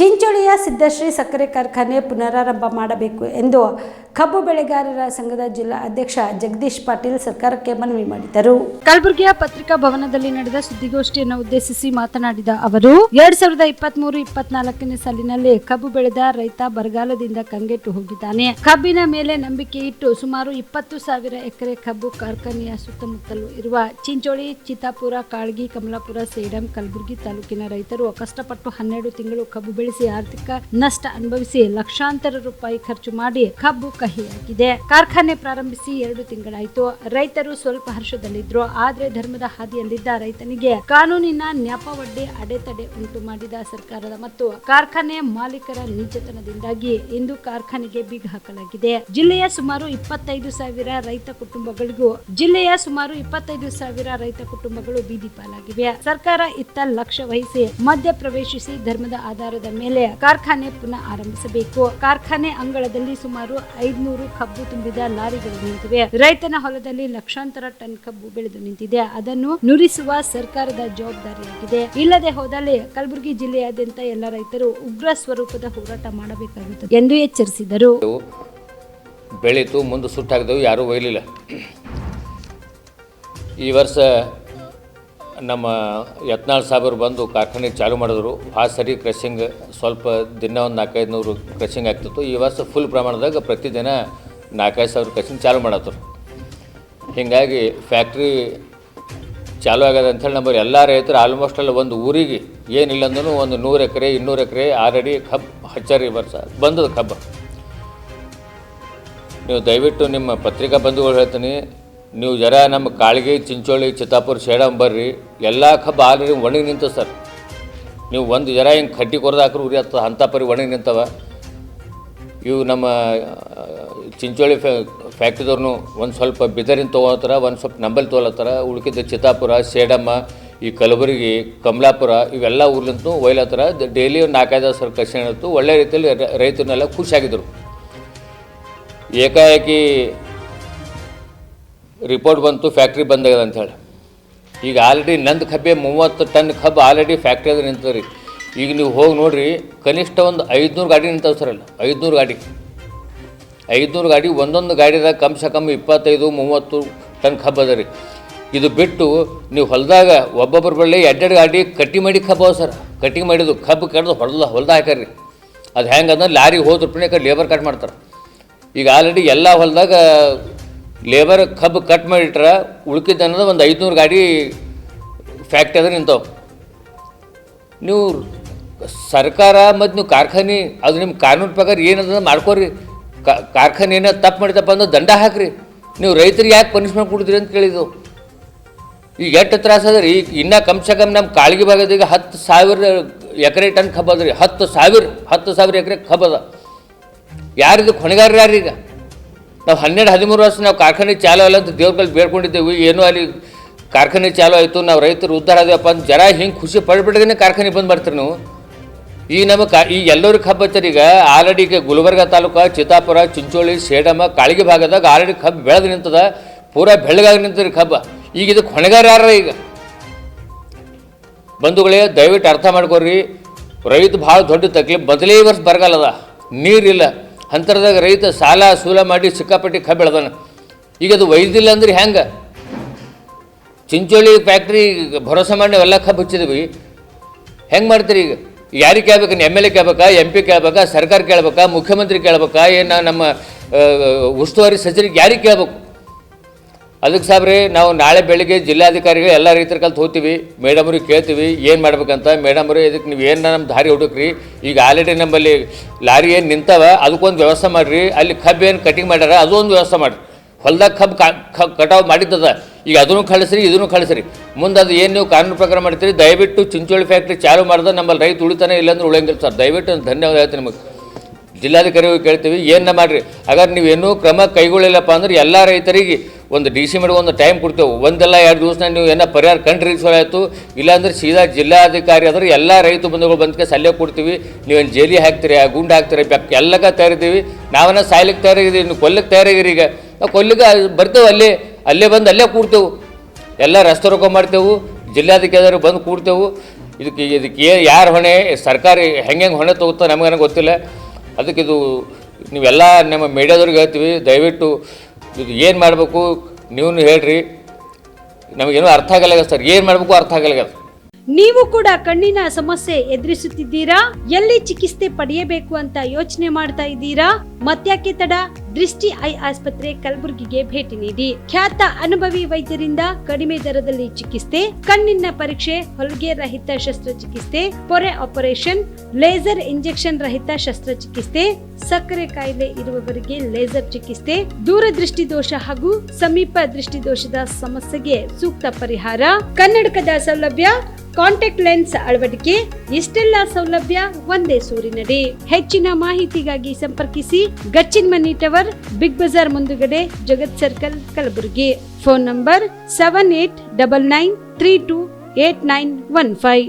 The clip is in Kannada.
ಚಿಂಚೋಳಿಯ ಸಿದ್ದಶ್ರೀ ಸಕ್ಕರೆ ಕಾರ್ಖಾನೆ ಪುನರಾರಂಭ ಮಾಡಬೇಕು ಎಂದು ಕಬ್ಬು ಬೆಳೆಗಾರರ ಸಂಘದ ಜಿಲ್ಲಾ ಅಧ್ಯಕ್ಷ ಜಗದೀಶ್ ಪಾಟೀಲ್ ಸರ್ಕಾರಕ್ಕೆ ಮನವಿ ಮಾಡಿದರು. ಕಲಬುರಗಿಯ ಪತ್ರಿಕಾ ಭವನದಲ್ಲಿ ನಡೆದ ಸುದ್ದಿಗೋಷ್ಠಿಯನ್ನು ಉದ್ದೇಶಿಸಿ ಮಾತನಾಡಿದ ಅವರು 2023-24ನೇ ಸಾಲಿನಲ್ಲಿ ಕಬ್ಬು ಬೆಳೆದ ರೈತ ಬರಗಾಲದಿಂದ ಕಂಗೆಟ್ಟು ಹೋಗಿದ್ದಾನೆ. ಕಬ್ಬಿನ ಮೇಲೆ ನಂಬಿಕೆ ಇಟ್ಟು ಸುಮಾರು 20,000 ಎಕರೆ ಕಬ್ಬು ಕಾರ್ಖಾನೆಯ ಸುತ್ತಮುತ್ತಲೂ ಇರುವ ಚಿಂಚೋಳಿ, ಚಿತ್ತಾಪುರ, ಕಾಳಗಿ, ಕಮಲಾಪುರ, ಸೇಡಂ, ಕಲಬುರಗಿ ತಾಲೂಕಿನ ರೈತರು ಕಷ್ಟಪಟ್ಟು 12 ತಿಂಗಳು ಕಬ್ಬು ಬೆಳೆಸಿ ಆರ್ಥಿಕ ನಷ್ಟ ಅನುಭವಿಸಿ ಲಕ್ಷಾಂತರ ರೂಪಾಯಿ ಖರ್ಚು ಮಾಡಿ ಕಬ್ಬು ಕಹಿಯಾಗಿದೆ. ಕಾರ್ಖಾನೆ ಪ್ರಾರಂಭಿಸಿ 2 ತಿಂಗಳಾಯಿತು. ರೈತರು ಸ್ವಲ್ಪ ಹರ್ಷದಲ್ಲಿದ್ರು. ಆದ್ರೆ ಧರ್ಮದ ಹಾದಿಯಲ್ಲಿದ್ದ ರೈತನಿಗೆ ಕಾನೂನಿನ ನ್ಯಾಪವಡ್ಡಿ ಅಡೆತಡೆ ಉಂಟು ಮಾಡಿದ ಸರ್ಕಾರದ ಮತ್ತು ಕಾರ್ಖಾನೆ ಮಾಲೀಕರ ನೀಚತನದಿಂದಾಗಿ ಇಂದು ಕಾರ್ಖಾನೆಗೆ ಬೀಗ ಹಾಕಲಾಗಿದೆ. ಜಿಲ್ಲೆಯ ಸುಮಾರು 25,000 ರೈತ ಕುಟುಂಬಗಳು ಬೀದಿ ಪಾಲಾಗಿವೆ. ಸರ್ಕಾರ ಇತ್ತ ಲಕ್ಷ್ಯ ವಹಿಸಿ ಮಧ್ಯ ಪ್ರವೇಶಿಸಿ ಧರ್ಮದ ಆಧಾರದ ಮೇಲೆ ಕಾರ್ಖಾನೆ ಪುನಃ ಆರಂಭಿಸಬೇಕು. ಕಾರ್ಖಾನೆ ಅಂಗಳದಲ್ಲಿ ಸುಮಾರು 500 ಕಬ್ಬು ತುಂಬಿದ ಲಾರಿಗಳು ನಿಂತಿವೆ. ರೈತನ ಹೊಲದಲ್ಲಿ ಲಕ್ಷಾಂತರ ಟನ್ ಕಬ್ಬು ಬೆಳೆದು ನಿಂತಿದೆ. ಅದನ್ನು ನುರಿಸುವ ಸರ್ಕಾರದ ಜವಾಬ್ದಾರಿಯಾಗಿದೆ. ಇಲ್ಲದೆ ಹೋದಲ್ಲಿ ಕಲಬುರಗಿ ಜಿಲ್ಲೆಯಾದ್ಯಂತ ಎಲ್ಲ ರೈತರು ಉಗ್ರ ಸ್ವರೂಪದ ಹೋರಾಟ ಮಾಡಬೇಕಾಗುತ್ತದೆ ಎಂದು ಎಚ್ಚರಿಸಿದರು. ಬೆಳೀತು, ಮುಂದೆ ಸುಟ್ಟಾಕಿದೆವು, ಯಾರೂ ಒಯ್ಲಿಲ್ಲ. ಈ ವರ್ಷ ನಮ್ಮ ಯತ್ನಾಳ್ ಸಾಹೇಬರು ಬಂದು ಕಾರ್ಖಾನೆ ಚಾಲು ಮಾಡಿದ್ರು. ಆ ಸರಿ ಕ್ರಷಿಂಗ್ ಸ್ವಲ್ಪ ದಿನ ಒಂದು 400-500 ಕ್ರಷಿಂಗ್ ಆಗ್ತಿತ್ತು. ಈ ವರ್ಷ ಫುಲ್ ಪ್ರಮಾಣದಾಗ ಪ್ರತಿದಿನ 4,000-5,000 ಕ್ರಷಿಂಗ್ ಚಾಲು ಮಾಡತ್ತರು. ಹೀಗಾಗಿ ಫ್ಯಾಕ್ಟ್ರಿ ಚಾಲು ಆಗ್ಯದ ಅಂಥೇಳಿ ನಮ್ಮಲ್ಲಿ ಎಲ್ಲ ರೈತರು ಆಲ್ಮೋಸ್ಟ್ ಅಲ್ಲಿ ಒಂದು ಊರಿಗೆ ಏನಿಲ್ಲ ಅಂದ್ರೂ ಒಂದು 100 ಎಕರೆ 200 ಎಕರೆ ಆಲ್ರೆಡಿ ಕಬ್ಬು ಹಚ್ಚಾರಿ. ವರ್ಷ ಬಂದದ ಕಬ್ಬು. ನೀವು ದಯವಿಟ್ಟು ನಿಮ್ಮ ಪತ್ರಿಕಾ ಬಂಧುಗಳು ಹೇಳ್ತೀನಿ, ನೀವು ಜರ ನಮ್ಮ ಕಾಳಗಿ, ಚಿಂಚೋಳಿ, ಚಿತ್ತಾಪುರ, ಸೇಡಂ ಬರ್ರಿ. ಎಲ್ಲ ಕಬ್ಬು ಆಲ್ರೆಡಿ ಒಣಗಿ ನಿಂತವ ಸರ್. ನೀವು ಒಂದು ಜರ ಹಿಂಗೆ ಕಡ್ಡಿ ಕೊರ್ದು ಹಾಕ್ರು ಉರಿ ಆಗ್ತದೆ, ಅಂಥ ಪರಿ ಒಣಗಿ ನಿಂತವ. ಇವು ನಮ್ಮ ಚಿಂಚೋಳಿ ಫ್ಯಾಕ್ಟ್ರಿದವ್ರು ಒಂದು ಸ್ವಲ್ಪ ಬಿದರಿನ ತೊಗೊಳತ್ತಾರ, ಒಂದು ಸ್ವಲ್ಪ ನಂಬಲ್ಲಿ ತೊಗೊಳತ್ತಾರ. ಉಳ್ಕಿದ್ದ ಚಿತ್ತಾಪುರ, ಸೇಡಮ್ಮ, ಈ ಕಲಬುರಗಿ, ಕಮಲಾಪುರ ಇವೆಲ್ಲ ಊರ್ಲಿಂತೂ ಒಯ್ಲತ್ತಾರ. ಡೈಲಿ ಒಂದು 4,000-5,000 ಕಷಣ ಇತ್ತು. ಒಳ್ಳೆ ರೀತಿಯಲ್ಲಿ ರೈತರನ್ನೆಲ್ಲ ಖುಷಿಯಾಗಿದ್ದರು. ಏಕಾಏಕಿ ರಿಪೋರ್ಟ್ ಬಂತು ಫ್ಯಾಕ್ಟ್ರಿ ಬಂದಾಗದ ಅಂಥೇಳಿ. ಈಗ ಆಲ್ರೆಡಿ ನಂದು ಕಬ್ಬೆ 30 ಟನ್ ಕಬ್ಬು ಆಲ್ರೆಡಿ ಫ್ಯಾಕ್ಟ್ರಿ ಅದು ನಿಂತದ್ರಿ. ಈಗ ನೀವು ಹೋಗಿ ನೋಡಿರಿ, ಕನಿಷ್ಠ ಒಂದು 500 ಗಾಡಿ ನಿಂತವೆ ಸರಲ್ಲ. 500 ಗಾಡಿ ಒಂದೊಂದು ಗಾಡಿದಾಗ ಕಮ್ಸೆ ಕಮ್ಮಿ 25-30 ಟನ್ ಕಬ್ಬು ಅದ ರೀ. ಇದು ಬಿಟ್ಟು ನೀವು ಹೊಲದಾಗ ಒಬ್ಬೊಬ್ಬರ ಬಳ್ಳಿ 2 ಗಾಡಿ ಕಟ್ಟಿ ಮಾಡಿ ಕಬ್ಬು ಅವ ಸರ್. ಕಟ್ಟಿಂಗ್ ಮಾಡಿದ್ದು ಕಬ್ಬು ಕಡ್ದು ಹೊಲ್ದಾಗ ಹಾಕ್ಯಾರ್ರಿ. ಅದು ಹೆಂಗೆ ಅಂದ್ರೆ ಲಾರಿಗೆ ಹೋದ ರೂಪಾಯಿ ಲೇಬರ್ ಕಟ್ ಮಾಡ್ತಾರೆ. ಈಗ ಆಲ್ರೆಡಿ ಎಲ್ಲ ಹೊಲದಾಗ ಲೇಬರ್ ಕಬ್ಬು ಕಟ್ ಮಾಡಿಟ್ರೆ ಉಳ್ಕಿದ್ದು ಅನ್ನೋದು ಒಂದು 500 ಗಾಡಿ ಫ್ಯಾಕ್ಟ್ರಿ ಅದ ನಿಂತವು. ನೀವು ಸರ್ಕಾರ ಮತ್ತು ನೀವು ಕಾರ್ಖಾನೆ ಅದು ನಿಮ್ಮ ಕಾನೂನು ಪ್ರಕಾರ ಏನದ ಮಾಡ್ಕೋರಿ. ಕಾರ್ಖಾನೆ ಏನೋ ತಪ್ಪು ಮಾಡಿದಪ್ಪ ಅಂದ್ರೆ ದಂಡ ಹಾಕ್ರಿ. ನೀವು ರೈತರಿಗೆ ಯಾಕೆ ಪನಿಷ್ಮೆಂಟ್ ಕೊಡ್ತೀರಿ ಅಂತ ಕೇಳಿದ್ದು. ಈಗ ಎಷ್ಟು ತ್ರಾಸ ಅದ ರೀ. ಇನ್ನೂ ಕಮ್ಸೆ ಕಮ್ಮಿ ನಮ್ಮ ಕಾಳಗಿ ಭಾಗದ ಈಗ 10,000 ಎಕರೆ ಟನ್ ಕಬ್ಬು ಅದ ರೀ. 10,000 ಎಕರೆ ಕಬ್ಬು ಅದ. ಯಾರಿದು ಹೊಣೆಗಾರರು ಯಾರೀಗ? ನಾವು 12-13 ವರ್ಷ ನಾವು ಕಾರ್ಖಾನೆ ಚಾಲು ಅಲ್ಲ ಅಂತ ದೇವ್ರ ಕಲ್ಲಿ ಬೇಡ್ಕೊಂಡಿದ್ದೇವೆ. ಏನೋ ಅಲ್ಲಿ ಕಾರ್ಖಾನೆ ಚಾಲು ಆಯಿತು, ನಾವು ರೈತರು ಉದ್ಧಾರ ಆದೇವಪ್ಪ ಅಂತ ಜರ ಹಿಂಗೆ ಖುಷಿ ಪಡ್ಬಿಟ್ಟಿದ್ದೇನೆ ಕಾರ್ಖಾನೆ ಬಂದು ಮಾಡ್ತೀರಿ ನೀವು. ಈಗ ನಮಗೆ ಈ ಎಲ್ಲರಿಗೆ ಕಬ್ಬು ಹಚ್ಚಾರ. ಈಗ ಆಲ್ರೆಡಿ ಈಗ ಗುಲ್ಬರ್ಗ ತಾಲೂಕು, ಚಿತ್ತಾಪುರ, ಚಿಂಚೋಳಿ, ಸೇಡಮ್ಮ, ಕಾಳಗಿ ಭಾಗದಾಗ ಆಲ್ರೆಡಿ ಕಬ್ಬು ಬೆಳೆದು ನಿಂತದ. ಪೂರಾ ಬೆಳಗಾಗಿ ನಿಂತದ್ರಿ ಕಬ್ಬು. ಈಗ ಇದಕ್ಕೆ ಹೊಣೆಗಾರ ಯಾರ? ಈಗ ಬಂಧುಗಳೇ ದಯವಿಟ್ಟು ಅರ್ಥ ಮಾಡ್ಕೊರಿ. ರೈತ ಭಾಳ ದೊಡ್ಡ ತಕ್ಲೀಫ್. ಮೊದಲೇ ವರ್ಷ ಬರಗಾಲದ, ನೀರಿಲ್ಲ. ಅಂತರದಾಗ ರೈತ ಸಾಲ ಸೂಲ ಮಾಡಿ ಸಿಕ್ಕಾಪಟ್ಟಿ ಕಬ್ಬು ಬೆಳೆದಾನ. ಈಗ ಅದು ಒಯ್ದಿಲ್ಲ ಅಂದ್ರೆ ಹೆಂಗೆ? ಚಿಂಚೋಳಿ ಫ್ಯಾಕ್ಟ್ರಿ ಭರೋಸೆ ಮಾಡಿ ನಾವೆಲ್ಲ ಕಬ್ಬು ಹಚ್ಚಿದ್ವಿ. ಹೆಂಗೆ ಮಾಡ್ತೀರಿ? ಈಗ ಯಾರಿಗೆ ಕೇಳ್ಬೇಕು? MLA ಕೇಳ್ಬೇಕಾ, MP ಕೇಳ್ಬೇಕಾ, ಸರ್ಕಾರ ಕೇಳ್ಬೇಕಾ, ಮುಖ್ಯಮಂತ್ರಿ ಕೇಳ್ಬೇಕಾ, ಏನು ನಮ್ಮ ಉಸ್ತುವಾರಿ ಸಚಿವರಿಗೆ ಯಾರಿಗೆ ಕೇಳ್ಬೇಕು? ಅದಕ್ಕೆ ಸಾಬ್ರಿ ನಾವು ನಾಳೆ ಬೆಳಿಗ್ಗೆ ಜಿಲ್ಲಾಧಿಕಾರಿಗೆ ಎಲ್ಲ ರೈತರ ಕಲ್ತು ಹೋಗ್ತೀವಿ. ಮೇಡಮ್ರಿಗೆ ಕೇಳ್ತೀವಿ ಏನು ಮಾಡ್ಬೇಕಂತ. ಮೇಡಮ್ರು ಇದಕ್ಕೆ ನೀವು ಏನು ನಮ್ಮ ದಾರಿ ಹುಡುಕ್ರಿ. ಈಗ ಆಲ್ರೆಡಿ ನಮ್ಮಲ್ಲಿ ಲಾರಿ ಏನು ನಿಂತವ ಅದಕ್ಕೊಂದು ವ್ಯವಸ್ಥೆ ಮಾಡಿರಿ. ಅಲ್ಲಿ ಕಬ್ಬು ಏನು ಕಟಿಂಗ್ ಮಾಡ್ಯಾರ ಅದೊಂದು ವ್ಯವಸ್ಥೆ ಮಾಡಿರಿ. ಹೊಲ್ದಾಗ ಕಬ್ಬು ಕಟಾವು ಮಾಡಿದ್ದದ. ಈಗ ಅದನ್ನು ಕಳಿಸ್ರಿ, ಇದನ್ನು ಕಳಿಸ್ರಿ. ಮುಂದೆ ಅದು ಏನು ನೀವು ಕಾನೂನು ಪ್ರಕಾರ ಮಾಡ್ತೀರಿ. ದಯವಿಟ್ಟು ಚಿಂಚೋಳಿ ಫ್ಯಾಕ್ಟ್ರಿ ಚಾಲು ಮಾಡಿದ್ರೆ ನಮ್ಮಲ್ಲಿ ರೈತ ಉಳಿತಾನೆ, ಇಲ್ಲಾಂದ್ರೆ ಉಳಿಯಂಗಿಲ್ಲ ಸರ್. ದಯವಿಟ್ಟು ಧನ್ಯವಾದ ಹೇಳ್ತೀನಿ ನಿಮಗೆ. ಜಿಲ್ಲಾಧಿಕಾರಿಗೂ ಕೇಳ್ತೀವಿ ಏನು ಮಾಡಿರಿ. ಹಾಗಾದ್ರೆ ನೀವೇನೂ ಕ್ರಮ ಕೈಗೊಳ್ಳಿಲ್ಲಪ್ಪ ಅಂದ್ರೆ ಎಲ್ಲ ರೈತರಿಗೆ ಒಂದು DC ಮಾಡಿ ಒಂದು ಟೈಮ್ ಕೊಡ್ತೇವೆ. ಒಂದಲ್ಲ 2 ದಿವಸನಾಗ ನೀವು ಏನೋ ಪರಿಹಾರ ಕಂಡ್ರಿ ಆಯಿತು. ಇಲ್ಲಾಂದ್ರೆ ಸೀದಾ ಜಿಲ್ಲಾಧಿಕಾರಿ ಆದ್ರೆ ಎಲ್ಲ ರೈತ ಬಂಧುಗಳು ಬಂದಕ್ಕೆ ಸಲಹೆ ಕೊಡ್ತೀವಿ. ನೀವೇನು ಜೈಲಿ ಹಾಕ್ತೀರಿ, ಗುಂಡು ಹಾಕ್ತೀರಿ, ಎಲ್ಲಕ್ಕ ತಯಾರಿದ್ದೀವಿ. ನಾವನ್ನ ಸಾಯ್ಲಿಕ್ಕೆ ತಯಾರಾಗಿದ್ದೀವಿ, ನೀವು ಕೊಲ್ಲಕ್ಕೆ ತಯಾರಾಗಿರಿ. ಈಗ ನಾವು ಕೊಲ್ಲಿಗೆ ಬರ್ತೇವೆ. ಅಲ್ಲೇ ಬಂದು ಅಲ್ಲೇ ಕೂಡ್ತೇವೆ. ಎಲ್ಲ ರಸ್ತೆ ರೋಕ ಮಾಡ್ತೇವೆ. ಜಿಲ್ಲಾಧಿಕಾರಿ ಬಂದು ಕೂಡ್ತೇವೆ. ಇದಕ್ಕೆ ಯಾರು ಹೊಣೆ, ಸರ್ಕಾರ ಹೆಂಗೆ ಹೊಣೆ ತಗೋತಾ ನಮಗೇನೋ ಗೊತ್ತಿಲ್ಲ. ಅದಕ್ಕೆ ಇದು ನೀವೆಲ್ಲ ನಮ್ಮ ಮೀಡಿಯಾದವ್ರಿಗೆ ಹೇಳ್ತೀವಿ, ದಯವಿಟ್ಟು ಇದು ಏನು ಮಾಡಬೇಕು ನೀವು ಹೇಳ್ರಿ. ನಮಗೇನೋ ಅರ್ಥ ಆಗಲ್ಲ ಸರ್, ಏನು ಮಾಡಬೇಕು ಅರ್ಥ ಆಗಲ್ಲ. ನೀವು ಕೂಡ ಕಣ್ಣಿನ ಸಮಸ್ಯೆ ಎದುರಿಸುತ್ತಿದ್ದೀರಾ? ಎಲ್ಲಿ ಚಿಕಿತ್ಸೆ ಪಡೆಯಬೇಕು ಅಂತ ಯೋಚನೆ ಮಾಡ್ತಾ ಇದ್ದೀರಾ? ಮತ್ಯಾಕೆ ತಡ? ದೃಷ್ಟಿ ಐ ಆಸ್ಪತ್ರೆ ಕಲಬುರಗಿಗೆ ಭೇಟಿ ನೀಡಿ. ಖ್ಯಾತ ಅನುಭವಿ ವೈದ್ಯರಿಂದ ಕಡಿಮೆ ದರದಲ್ಲಿ ಚಿಕಿತ್ಸೆ, ಕಣ್ಣಿನ ಪರೀಕ್ಷೆ, ಹೊಲಿಗೆ ರಹಿತ ಶಸ್ತ್ರಚಿಕಿತ್ಸೆ, ಪೊರೆ ಆಪರೇಷನ್, ಲೇಸರ್ ಇಂಜೆಕ್ಷನ್ ರಹಿತ ಶಸ್ತ್ರಚಿಕಿತ್ಸೆ, ಸಕ್ಕರೆ ಕಾಯಿಲೆ ಇರುವವರಿಗೆ ಲೇಸರ್ ಚಿಕಿತ್ಸೆ, ದೂರದೃಷ್ಟಿ ದೋಷ ಹಾಗೂ ಸಮೀಪ ದೃಷ್ಟಿ ದೋಷದ ಸಮಸ್ಯೆಗೆ ಸೂಕ್ತ ಪರಿಹಾರ, ಕನ್ನಡಕದ ಸೌಲಭ್ಯ, ಕಾಂಟ್ಯಾಕ್ಟ್ ಲೆನ್ಸ್ ಅಳವಡಿಕೆ, ಇಷ್ಟೆಲ್ಲ ಸೌಲಭ್ಯ ಒಂದೇ ಸೂರಿನಡಿ. ಹೆಚ್ಚಿನ ಮಾಹಿತಿಗಾಗಿ ಸಂಪರ್ಕಿಸಿ ಗಚ್ಚಿನ್ ಮನಿ ಟವರ್, ಬಿಗ್ ಬಜಾರ್ ಮುಂದುಗಡೆ, Jagat circle, Kalaburagi. Phone number 7899328915.